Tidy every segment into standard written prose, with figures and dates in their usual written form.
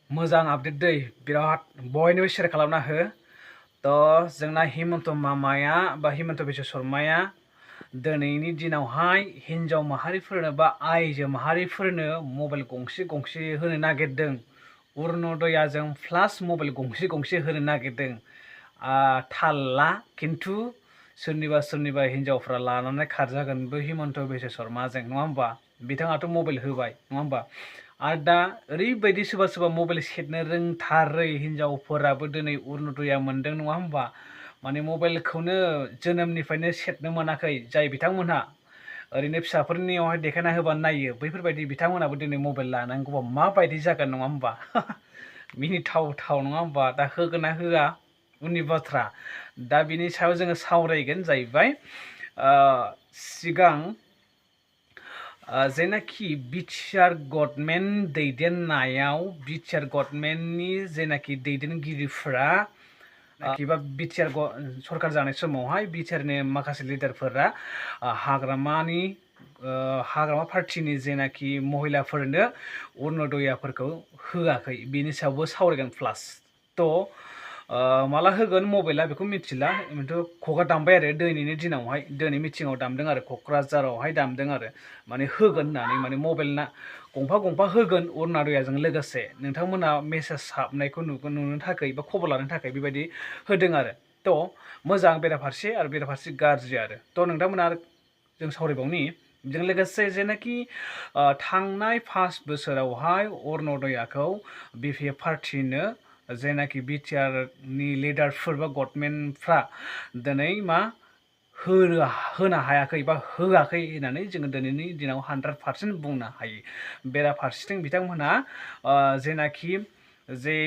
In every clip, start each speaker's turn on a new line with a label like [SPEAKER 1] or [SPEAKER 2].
[SPEAKER 1] मोजां आपडेट दै बिराद बयनोबो शेयार खालामना हो जोंना हिमन्त मामाया बा हिमन्त बिश्व शर्माया दिनैनि दिनावहाय हिन्जाव माहारिफोरनो बा आइजो माहारिफोरनो मबाइल गंसे गंसे होनो नागिरदों अरुणदयाजों प्लास मबाइल गंसे गंसे होनो नागिरदों थाल ला खिन्थु सोरनिबा हिन्जावफ्रा लानानै खारजागोनबो हिमन्त बिश्व शर्माजों नङा होमबा बिथाङाथ' मबाइल होबाय नङा होमबा आरो दा ओरैबायदि सोरबा मबाइल सेरनो रोंथारै हिन्जावफोराबो दिनै अरुणदया मोनदों नङा होमबा माने मबाइलखौनो जोनोमनिफ्रायनो सेरनो मोनाखै जाय बिथांमोनहा ओरैनो फिसाफोरनियावहाय देखायना होबानो नायो बैफोरबायदि बिथांमोनाबो दिनै मबाइल लानांगौबा माबायदि जागोन नङा होमबा मिनिथाव नङा होमबा दा होगोन ना होआ उननि बाथ्रा दा बिनि सायाव जोङो सावरायगोन जाहैबाय सिगां जेनाखि बिटिआर गभर्नमेन्ट दैदेननायाव बिटिआर गभर्नमेन्टनि जेनाखि दैदेनगिरिफोरा बा बिटिआर सरकार जानाय समावहाय बिटिआरनि माखासे लिडारफोरा हाग्रामा पार्टिनि जेनाखि महिलाफोरनो अरुणदयाफोरखौ होआखै बिनि सायावबो सावरायगोन प्लास माला होगोन मबाइला बेखौ मिथिला खगा दामबाय आरो दिनैनि दिनावहाय दिनै मिटिङाव दामदों आरो क'क्राझारावहाय दामदों आरो माने होगोन होननानै माने मबाइल गंफा होगोन अरुणदयाजों लोगोसे नोंथांमोना मेसेज हाबनायखौ नुनो थाखाय बा खबर लानो थाखाय बेबायदि होदों आरो मोजां बेराफारसे आरो बेराफारसे गाज्रि आरो नोंथांमोना जों सावरायबावनि बेजों लोगोसे जेनाखि थांनाय 5 बोसोरावहाय अरुणदयाखौ बिपिएफ पार्टिनो जेनाखि बिटिआरनि लिडारफोर बा गभर्नमेन्टफ्रा दिनै मा होनो हायाखै बा होआखै होननानै जोङो दिनैनि दिनाव 100% बुंनो हायो बेराफारसेथिं बिथांमोनहा जेनाखि जे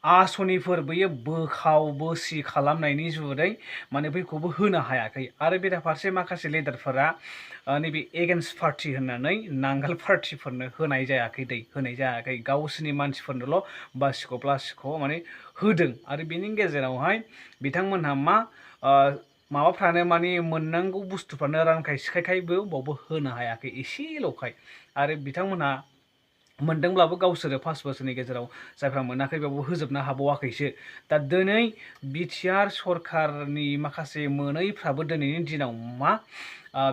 [SPEAKER 1] आसनिफोर बैयो बोखाव बोसि खालामनायनि जुरै माने बैखौबो होनो हायाखै आरो बेराफारसे माखासे लिडारफोरा नैबे एगेन्स्ट पार्टि होननानै नांगाल पार्टिफोरनो होनाय जायाखै गावसोरनि मानसिफोरनोल' बासिख' माने होदों आरो बेनि गेजेरावहाय बिथांमोनहा माबाफ्रानो माने मोननांगौ बुस्थुफ्रानो रानखाय सिखायखायबो बावबो होनो हायाखै एसेल'खाय आरो बिथांमोनहा मोनदोंब्लाबो गावसोरो 5 बोसोरनि गेजेराव जायफ्रा मोनाखै बेयावबो होजोबनो हाबावाखैसो दा दिनै बिटिआर सरकारनि माखासे मोनैफ्राबो दिनैनि दिनाव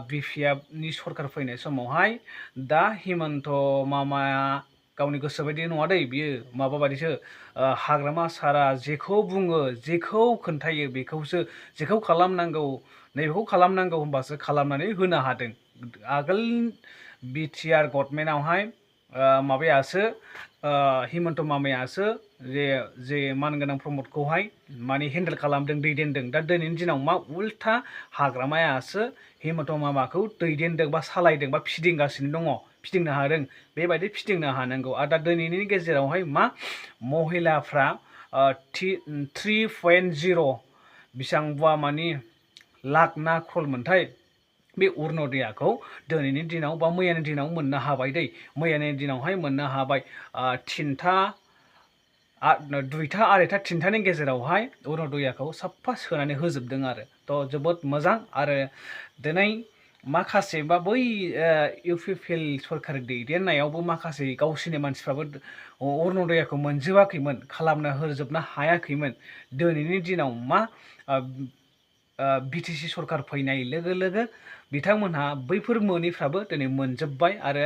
[SPEAKER 1] बिपिएफनि सरकार फैनाय समावहाय दा हिमन्त मामाया गावनि गोसो बायदि नङा दै बियो माबा बायदिसो हाग्रामा सारा जेखौ बुङो जेखौ खोन्थायो बेखौसो जेखौ खालामनांगौ नैबेखौ खालामनांगौ होनबासो खालामनानै होनो हादों आगोल बिटिआर गभर्नमेन्टआवहाय माबायासो हिमन्त मामायासो जे मानगोनां प्रमदखौहाय माने हेन्डेल खालामदों दैदेनदों दा दिनैनि दिनाव उल्था हाग्रामायासो हिमन्त मामाखौ दैदेनदों बा सालायदों बा फिदिंनो हादों बेबायदि फिदिंनो हानांगौ आरो दा दिनैनि गेजेरावहाय महिलाफ्रा 3.0 बेसेबांबा माने लाख ना क्रल मोनथाय बे अरुणदयाखौ दिनैनि दिनाव बा मैयानि दिनाव मोननो हाबाय दै मैयानि दिनावहाय मोननो हाबाय 2टा 3टानि गेजेरावहाय अरुणदयाखौ साफा सोनानै होजोबदों आरो जोबोद मोजां आरो दिनै माखासे बा बै इउपिपिएल सरकार दैदेननायावबो माखासे गावसोरनि मानसिफ्राबो अरुणदयाखौ मोनजोबाखैमोन खालामनो होजोबनो हायाखैमोन दिनैनि दिनाव बिटिसि सरकार फैनाय लोगो लोगो बिथांमोनहा बैफोर मोनैफ्राबो दिनै मोनजोब्बाय आरो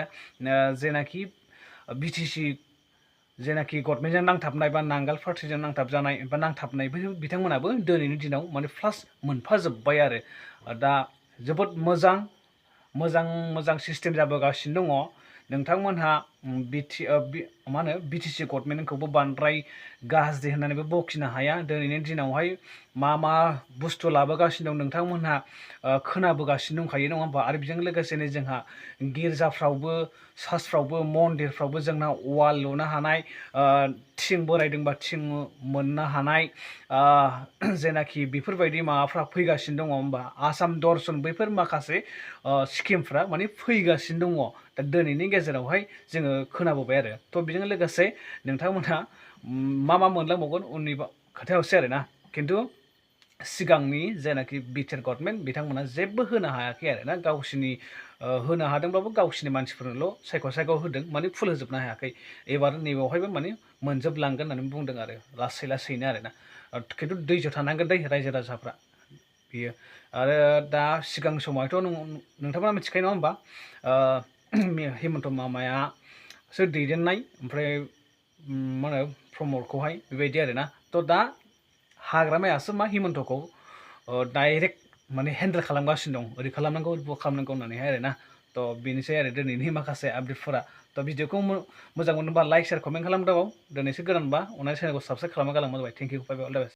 [SPEAKER 1] जेनाखि बिटिसि जेनाखि गभर्नमेन्टजों नांथाबनाय बा नांगाल पार्टिजों नांथाबजानाय बा नांथाबनाय बिथांमोनाबो दिनैनि दिनाव माने प्लास मोनफाजोब्बाय आरो दा जोबोद मोजां सिस्टेम जाबोगासिनो दङ नोंथांमोनहा बिटिसि गभर्नमेन्टखौबो बांद्राय गाज्रि होननानैबो बखिनो हाया दिनैनि दिनावहाय मा बुस्थु लाबोगासिनो दं नोंथांमोनहा खोनाबोगासिनो दंखायो नङा होमबा आरो बेजों लोगोसेनो जोंहा गिर्जाफ्रावबो चार्चफ्रावबो मन्दिरफ्रावबो जोंना वाल लुनो हानाय थिं बोरायदोंबा थिं मोननो हानाय जेनाखि बेफोरबायदि माबाफ्रा फैगासिनो दङ होमबा आसाम दर्शन बैफोर माखासे स्किमफ्रा माने फैगासिनो दङ दा दिनैनि गेजेरावहाय जोङो खोनाबोबाय आरो बेजों लोगोसे नोंथांमोनहा मा मोनलांबावगोन उननि खोथायावसै आरोना खिन्थु सिगांनि जेनाखि बिटिआर गभर्नमेन्ट बिथांमोना जेबो होनो हायाखै आरो ना गावसिनि होनो हादोंब्लाबो गावसिनि मानसिफोरनोल' सायख' होदों माने फुल होजोबनो हायाखै एबार नैबेवहायबो माने मोनजोबलांगोन होननानै बुंदों आरो लासैनो आरो ना खिन्थु दैज' थानांगोन दै रायजो राजाफ्रा बियो आरो दा सिगां समावथ' नोंथांमोना मिथिखायो नङा होमबा हेमन्त मामायासो दैदेननाय ओमफ्राय मा होनो प्रमदखौहाय बेबायदि आरो ना थ' दा हाग्रामायासो मा हेमन्तखौ डाइरेक्ट माने हेन्डेल खालामगासिनो दं ओरै खालामनांगौ ओरै खालामनांगौ होननानैहाय आरो ना थ' बेनोसै आरो दिनैनि माखासे आपडेटफोरा थ' भिडिअखौ मोजां मोनोबा लाइक शेयार कमेन्ट खालामदाबाव दिनैसो गोदानबा अननानै चेनेलखौ साबस्क्राइब खालामना गालांबाय thank you bye bye all the best